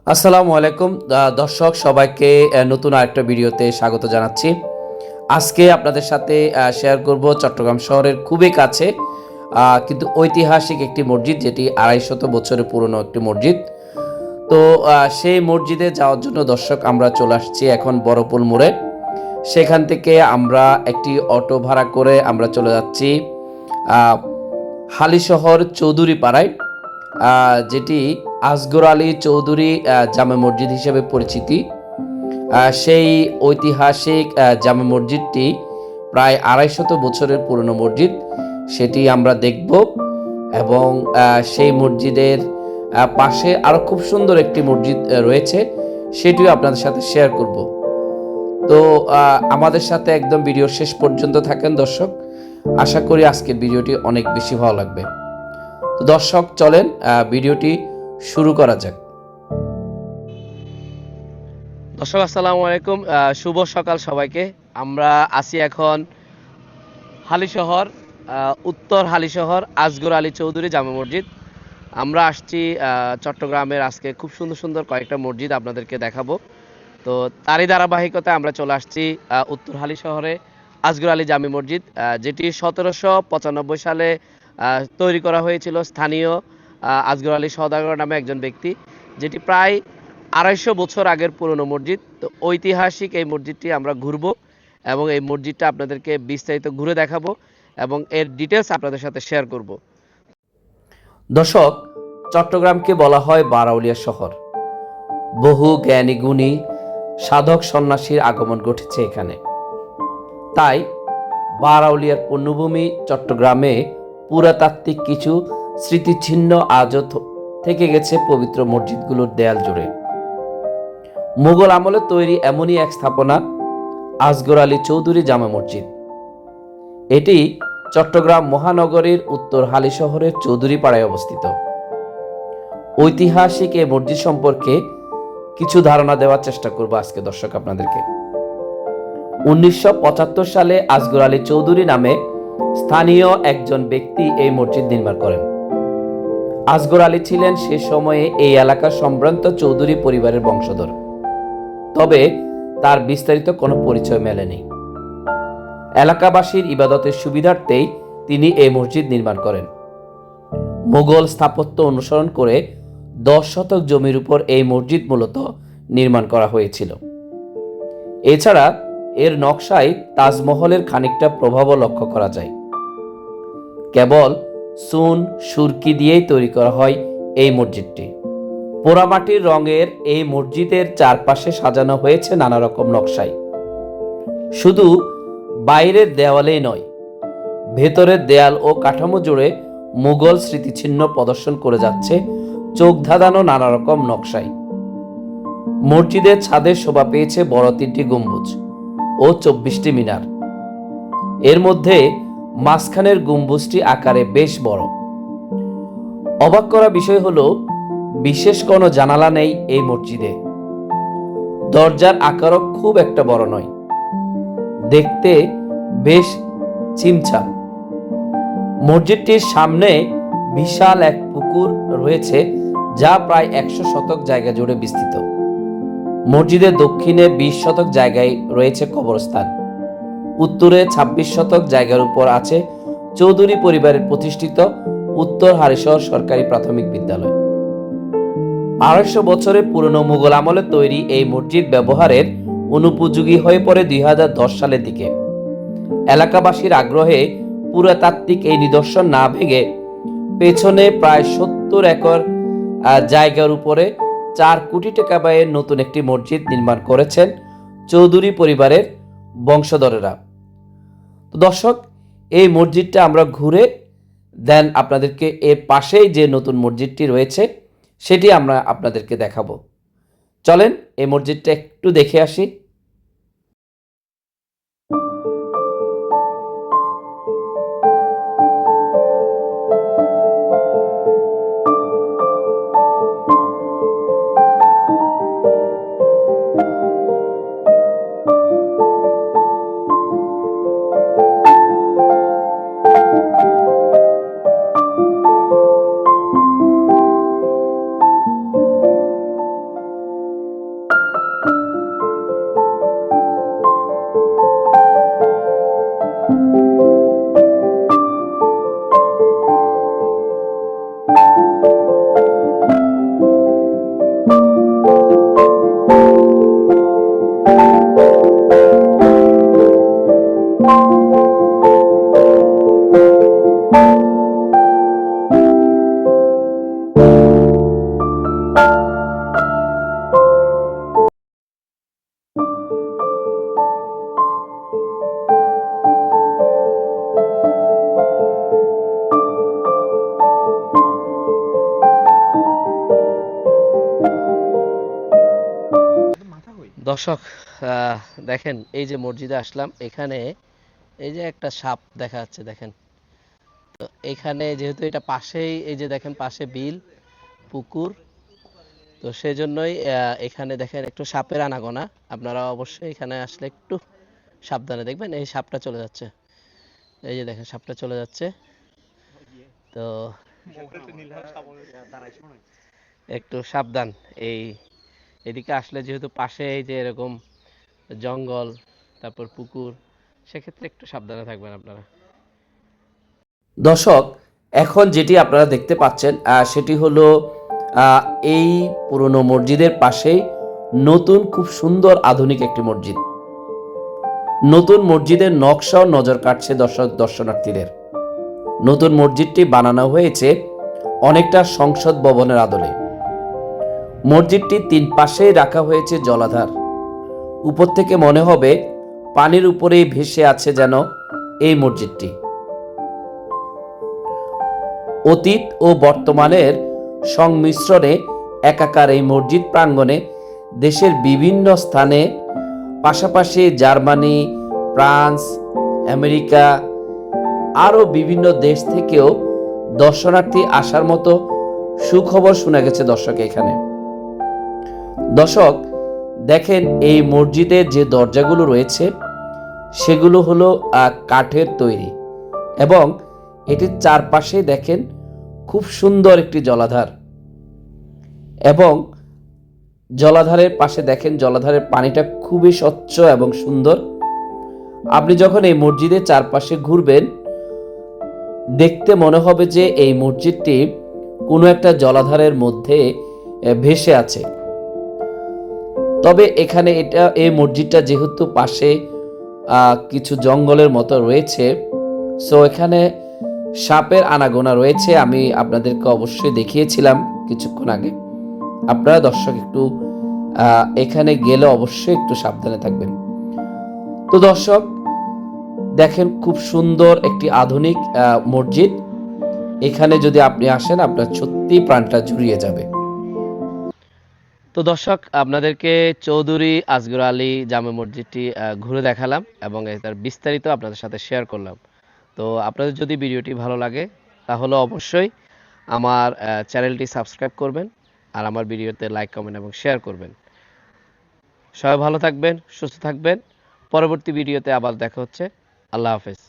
আসসালামু আলাইকুম দর্শক সবাইকে নতুন আরেকটা ভিডিওতে স্বাগত জানাচ্ছি। আজকে আপনাদের সাথে শেয়ার করব চট্টগ্রাম শহরের খুবই কাছে কিন্তু ঐতিহাসিক একটি মসজিদ, যেটি ২৫০ বছরের পুরনো একটি মসজিদ। তো সেই মসজিদে যাওয়ার জন্য দর্শক আমরা চলে আসছি এখন বড়পুল মোড়ে। সেখান থেকে আমরা একটি অটো ভাড়া করে আমরা চলে যাচ্ছি হালিশহর চৌধুরী পাড়ায়, যেটি আসগর আলী চৌধুরী জামে মসজিদ হিসেবে পরিচিতি। সেই ঐতিহাসিক জামে মসজিদটি প্রায় ২৫০ বছরের পুরনো মসজিদ, সেটি আমরা দেখব। এবং সেই মসজিদের পাশে আরও খুব সুন্দর একটি মসজিদ রয়েছে, সেটিও আপনাদের সাথে শেয়ার করব। তো আমাদের সাথে একদম ভিডিও শেষ পর্যন্ত থাকেন দর্শক। আশা করি আজকের ভিডিওটি অনেক বেশি ভালো লাগবে। তো দর্শক চলেন ভিডিওটি শুরু করা যাক। দর্শক আসসালামু আলাইকুম, শুভ সকাল সবাইকে। আমরা আছি এখন হালিশহর, উত্তর হালিশহর আসগর আলী চৌধুরী জামে মসজিদ। আমরা আসছি চট্টগ্রামের আজকে খুব সুন্দর সুন্দর কয়েকটা মসজিদ আপনাদেরকে দেখাবো। তো তারই ধারাবাহিকতায় আমরা চলে আসছি উত্তর হালিশহরে আসগর আলী জামে মসজিদ, যেটি ১৭৯৫ সালে তৈরি করা হয়েছিল স্থানীয় আসগর আলী সওদাগর নামে একজন ব্যক্তি, যেটি প্রায় ২৫০ বছর আগের পুরনো মসজিদ। তো ঐতিহাসিক এই মসজিদটি আমরা ঘুরবো এবং এই মসজিদটা আপনাদেরকে বিস্তারিত ঘুরে দেখাবো এবং এর ডিটেলস আপনাদের সাথে শেয়ার করব। দর্শক, চট্টগ্রামকে বলা হয় বারাউলিয়া শহর। বহু জ্ঞানী গুণী সাধক সন্ন্যাসীর আগমন ঘটেছে এখানে। তাই বারাউলিয়ার পুণ্যভূমি চট্টগ্রামে পুরাতাত্ত্বিক কিছু স্মৃতিচিহ্ন আজও থেকে গেছে পবিত্র মসজিদগুলোর দেয়াল জুড়ে। মুঘল আমলে তৈরি এমনই এক স্থাপনা আসগর আলী চৌধুরী জামে মসজিদ। এটি চট্টগ্রাম মহানগরীর উত্তর হালিশহরের চৌধুরী পাড়ায় অবস্থিত। ঐতিহাসিক এই মসজিদ সম্পর্কে কিছু ধারণা দেওয়ার চেষ্টা করব আজকে দর্শক আপনাদেরকে। ১৯৭৫ সালে আসগর আলী চৌধুরী নামে স্থানীয় একজন ব্যক্তি এই মসজিদ নির্মাণ করেন। আসগর আলী ছিলেন সে সময়ে এই এলাকার সম্ভ্রান্ত চৌধুরী পরিবারের বংশধর, তবে তার বিস্তারিত কোনো পরিচয় মেলেনি। এলাকাবাসীর ইবাদতের সুবিধার্থেই তিনি এই মসজিদ নির্মাণ করেন। মুঘল স্থাপত্য অনুসরণ করে ১০ শতক জমির উপর এই মসজিদ মূলত নির্মাণ করা হয়েছিল। এছাড়া এর নকশায় তাজমহলের খানিকটা প্রভাবও লক্ষ্য করা যায়। কেবল চুন সুরকি দিয়েই তৈরি করা হয় এই মসজিদটি। পোড়ামাটির রঙের এই মসজিদের চারপাশে সাজানো হয়েছে নানা রকম নকশায়। শুধু বাইরের দেওয়ালেই নয়, ভেতরের দেয়াল ও কাঠামো জুড়ে মুঘল স্মৃতিচিহ্ন প্রদর্শন করে যাচ্ছে চোখ ধাঁধানো নানা রকম নকশায়। মসজিদের ছাদে শোভা পেয়েছে বড় ৩টি গম্বুজ ও ২৪টি মিনার। এর মধ্যে মাঝখানের গম্বুজটি আকারে বেশ বড়। অবাক করা বিষয় হলো, বিশেষ কোনো জানালা নেই এই মসজিদে। দরজার আকারও খুব একটা বড় নয়, দেখতে বেশ ছিমছাম। মসজিদটির সামনে বিশাল এক পুকুর রয়েছে, যা প্রায় ১০০ শতক জায়গা জুড়ে বিস্তৃত। মসজিদের দক্ষিণে ২০ শতক জায়গায় রয়েছে কবরস্থান। উত্তরে ২৬ শতক জায়গার উপর আছে চৌধুরী পরিবারের প্রতিষ্ঠিত উত্তর হালিশহর সরকারি প্রাথমিক বিদ্যালয়। ২৫০ বছরের পুরনো মুঘল আমলে তৈরি এই মসজিদ ব্যবহারের অনুপযোগী হয়ে পড়ে ২০১০ সালের দিকে। এলাকাবাসীর আগ্রহে পুরাতাত্ত্বিক এই নিদর্শন না ভেঙে পেছনে প্রায় ৭০ একর জায়গার উপরে ৪ কোটি টাকা ব্যয়ে নতুন একটি মসজিদ নির্মাণ করেছেন চৌধুরী পরিবারের বংশধরেরা। তো দর্শক, এই মসজিদটা আমরা ঘুরে দেন আপনাদেরকে এর পাশেই যে নতুন মসজিদটি রয়েছে সেটি আমরা আপনাদেরকে দেখাবো। চলেন এই মসজিদটা একটু দেখে আসি। দর্শক, দেখেন এই যে মসজিদে আসলাম, এখানে এই যে একটা সাপ দেখা যাচ্ছে দেখেন। তো এখানে যেহেতু এটা পাশেই, এই যে দেখেন পাশে বিল, পুকুর, তো সেজন্যই এখানে দেখেন একটু সাপের আনাগোনা। আপনারা অবশ্যই এখানে আসলে একটু সাবধানে দেখবেন। এই সাপটা চলে যাচ্ছে, এই যে দেখেন সাপটা চলে যাচ্ছে। তো একটু সাবধান। এই এদিকে আসলে যেহেতু পাশে এই যে এরকম জঙ্গল, তারপর পুকুর, সেক্ষেত্রে একটু সাবধানে থাকবেন আপনারা। দর্শক, এখন যেটি আপনারা দেখতে পাচ্ছেন সেটি হলো আহ, এই পুরনো মসজিদের পাশেই নতুন খুব সুন্দর আধুনিক একটি মসজিদ। নতুন মসজিদের নকশাও নজর কাটছে দর্শনার্থীদের। নতুন মসজিদটি বানানো হয়েছে অনেকটা সংসদ ভবনের আদলে। মসজিদটি তিন পাশেই রাখা হয়েছে জলাধার। উপর থেকে মনে হবে পানির উপরেই ভেসে আছে যেন এই মসজিদটি। অতীত ও বর্তমানের সংমিশ্রণে একাকার এই মসজিদ প্রাঙ্গণে দেশের বিভিন্ন স্থানে, পাশাপাশি জার্মানি, ফ্রান্স, আমেরিকা, আরও বিভিন্ন দেশ থেকেও দর্শনার্থী আসার মতো সুখবর শোনা গেছে দর্শক এখানে। দর্শক, দেখেন এই মসজিদের যে দরজাগুলো রয়েছে সেগুলো হলো কাঠের তৈরি, এবং এটির চারপাশে দেখেন খুব সুন্দর একটি জলাধার, এবং জলাধারের পাশে দেখেন জলাধারের পানিটা খুবই স্বচ্ছ এবং সুন্দর। আপনি যখন এই মসজিদের চারপাশে ঘুরবেন, দেখতে মনে হবে যে এই মসজিদটি কোনো একটা জলাধারের মধ্যে ভেসে আছে। তবে এখানে এই মসজিদটা যেহেতু পাশে কিছু জঙ্গলের মতো রয়েছে, সো এখানে সাপের আনাগোনা রয়েছে। আমি আপনাদেরকে অবশ্যই দেখিয়েছিলাম কিছুক্ষণ আগে। আপনারা দর্শক একটু এখানে গেলে অবশ্যই একটু সাবধানে থাকবেন। তো দর্শক, দেখেন খুব সুন্দর একটি আধুনিক মসজিদ। এখানে যদি আপনি আসেন, আপনার সত্যি প্রাণটা জুড়িয়ে যাবে। তো দর্শক, আপনাদেরকে চৌধুরী আসগর আলী জামে মসজিদটি ঘুরে দেখালাম এবং তার বিস্তারিত আপনাদের সাথে শেয়ার করলাম। তো আপনাদের যদি ভিডিওটি ভালো লাগে তাহলে অবশ্যই আমার চ্যানেলটি সাবস্ক্রাইব করবেন, আর আমার ভিডিওতে লাইক, কমেন্ট এবং শেয়ার করবেন। সবাই ভালো থাকবেন, সুস্থ থাকবেন। পরবর্তী ভিডিওতে আবার দেখা হচ্ছে। আল্লাহ হাফেজ।